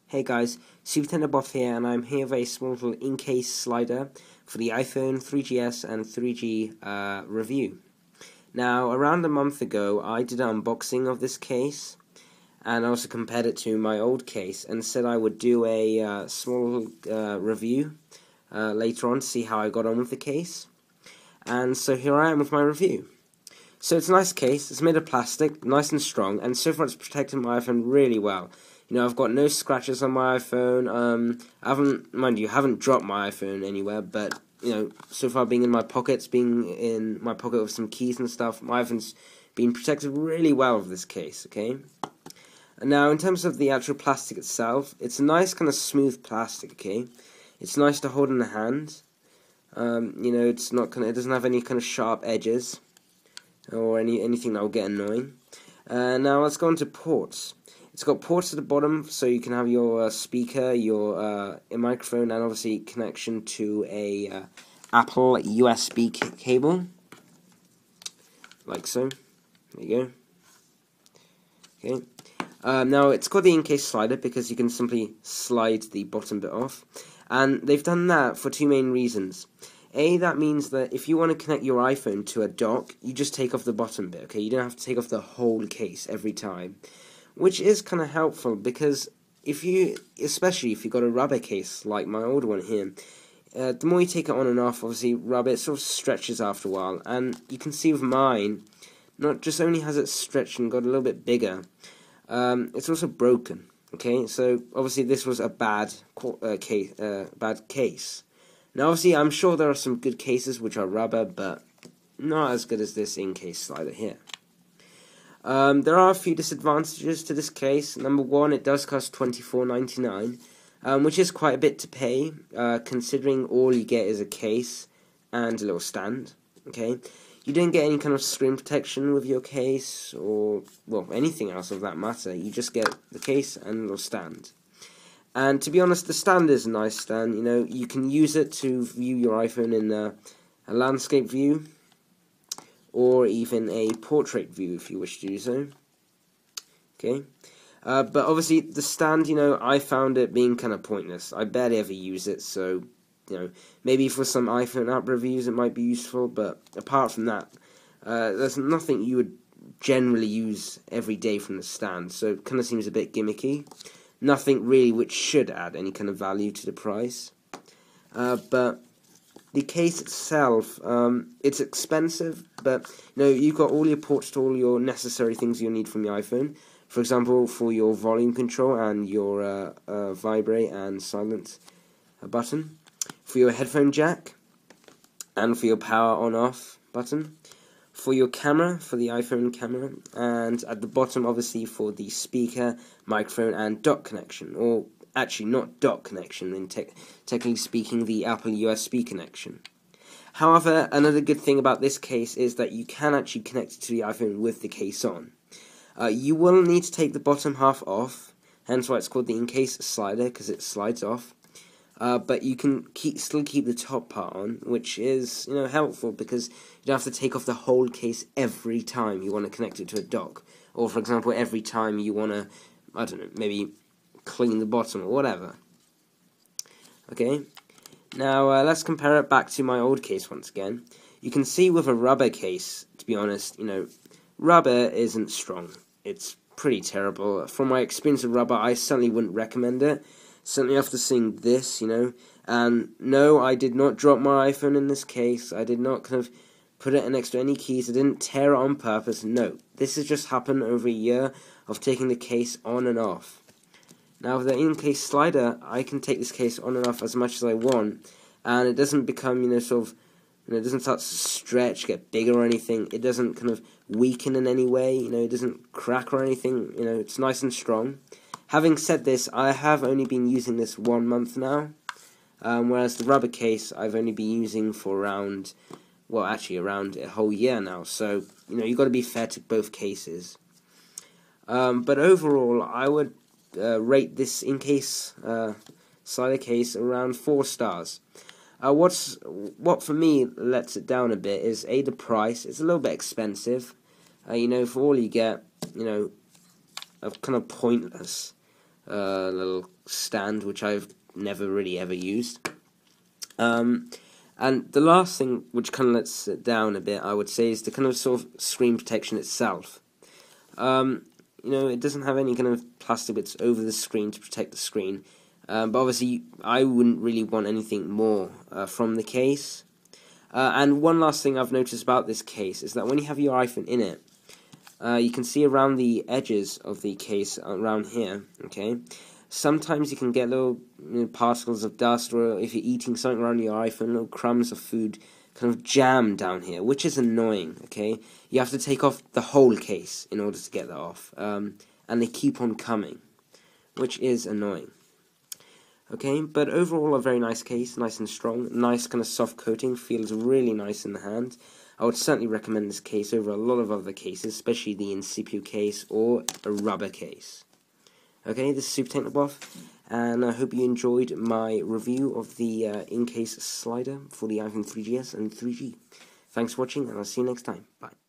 Hey guys, Supertecnoboff here, and I'm here with a small little Incase slider for the iPhone 3GS and 3G review. Now, around a month ago, I did an unboxing of this case, and I also compared it to my old case, and said I would do a small review later on to see how I got on with the case. And so here I am with my review. So it's a nice case, it's made of plastic, nice and strong, and so far it's protected my iPhone really well. You know, I've got no scratches on my iPhone. I haven't dropped my iPhone anywhere, but, you know, so far being in my pockets, being in my pocket with some keys and stuff, my iPhone's been protected really well with this case, okay? And now, in terms of the actual plastic itself, it's a nice kind of smooth plastic, okay? It's nice to hold in the hand. You know, it doesn't have any kind of sharp edges or anything that will get annoying. Now, let's go on to ports. It's got ports at the bottom, so you can have your speaker, your microphone, and obviously connection to a Apple USB cable, like so. There you go. Okay. Now it's got the Incase slider because you can simply slide the bottom bit off, and they've done that for two main reasons. A, that means that if you want to connect your iPhone to a dock, you just take off the bottom bit. Okay, you don't have to take off the whole case every time. Which is kind of helpful because especially if you've got a rubber case like my old one here, the more you take it on and off, obviously rubber, it sort of stretches after a while. And you can see with mine, not just only has it stretched and got a little bit bigger, it's also broken. Okay, so obviously this was a bad case. Now obviously I'm sure there are some good cases which are rubber, but not as good as this Incase slider here. There are a few disadvantages to this case. Number one, it does cost $24.99, which is quite a bit to pay, considering all you get is a case and a little stand. Okay, you don't get any kind of screen protection with your case, or well, anything else of that matter. You just get the case and a little stand. And to be honest, the stand is a nice stand. You know, you can use it to view your iPhone in a landscape view, or even a portrait view if you wish to do so. Okay, but obviously the stand, you know, I found it being kind of pointless. I barely ever use it, so, you know, maybe for some iPhone app reviews it might be useful, but apart from that, there's nothing you would generally use every day from the stand, so it kind of seems a bit gimmicky. Nothing really which should add any kind of value to the price. But the case itself, it's expensive, but you know, you've got all your ports to all your necessary things you need from your iPhone. For example, for your volume control and your vibrate and silence button, for your headphone jack, and for your power on-off button, for your camera, for the iPhone camera, and at the bottom, obviously, for the speaker, microphone, and dock connection, or actually not dock connection, in technically speaking, the Apple USB connection. However, another good thing about this case is that you can actually connect it to the iPhone with the case on. You will need to take the bottom half off, hence why it's called the Incase slider, because it slides off. But you can still keep the top part on, which is, you know, helpful because you don't have to take off the whole case every time you want to connect it to a dock, or for example, every time you want to, I don't know, maybe clean the bottom or whatever. Okay, now let's compare it back to my old case once again. You can see with a rubber case, to be honest, you know, rubber isn't strong. It's pretty terrible. From my experience with rubber, I certainly wouldn't recommend it. Certainly after seeing this, you know, and no, I did not drop my iPhone in this case. I did not kind of put it next to any keys. I didn't tear it on purpose. No, this has just happened over a year of taking the case on and off. Now with the Incase slider, I can take this case on and off as much as I want, and it doesn't become, you know, sort of, you know, it doesn't start to stretch, get bigger or anything. It doesn't kind of weaken in any way, you know, it doesn't crack or anything, you know, it's nice and strong. Having said this, I have only been using this 1 month now, whereas the rubber case I've only been using for around a whole year now, so, you know, you've got to be fair to both cases. But overall, I would rate this Incase slider case around 4 stars. What for me lets it down a bit is the price. It's a little bit expensive. You know, for all you get, you know, a kind of pointless little stand, which I've never really ever used. And the last thing which kind of lets it down a bit, I would say, is the kind of sort of screen protection itself. You know, it doesn't have any kind of plastic bits over the screen to protect the screen, but obviously I wouldn't really want anything more from the case. And one last thing I've noticed about this case is that when you have your iPhone in it, you can see around the edges of the case, around here, okay, sometimes you can get little particles of dust, or if you're eating something around your iPhone, little crumbs of food kind of jam down here, which is annoying, okay? You have to take off the whole case in order to get that off, and they keep on coming, which is annoying. Okay, but overall a very nice case, nice and strong, nice kind of soft coating, feels really nice in the hand. I would certainly recommend this case over a lot of other cases, especially the Incipio case or a rubber case. Okay, this is Supertecnoboff, and I hope you enjoyed my review of the Incase slider for the iPhone 3GS and 3G. Thanks for watching, and I'll see you next time. Bye.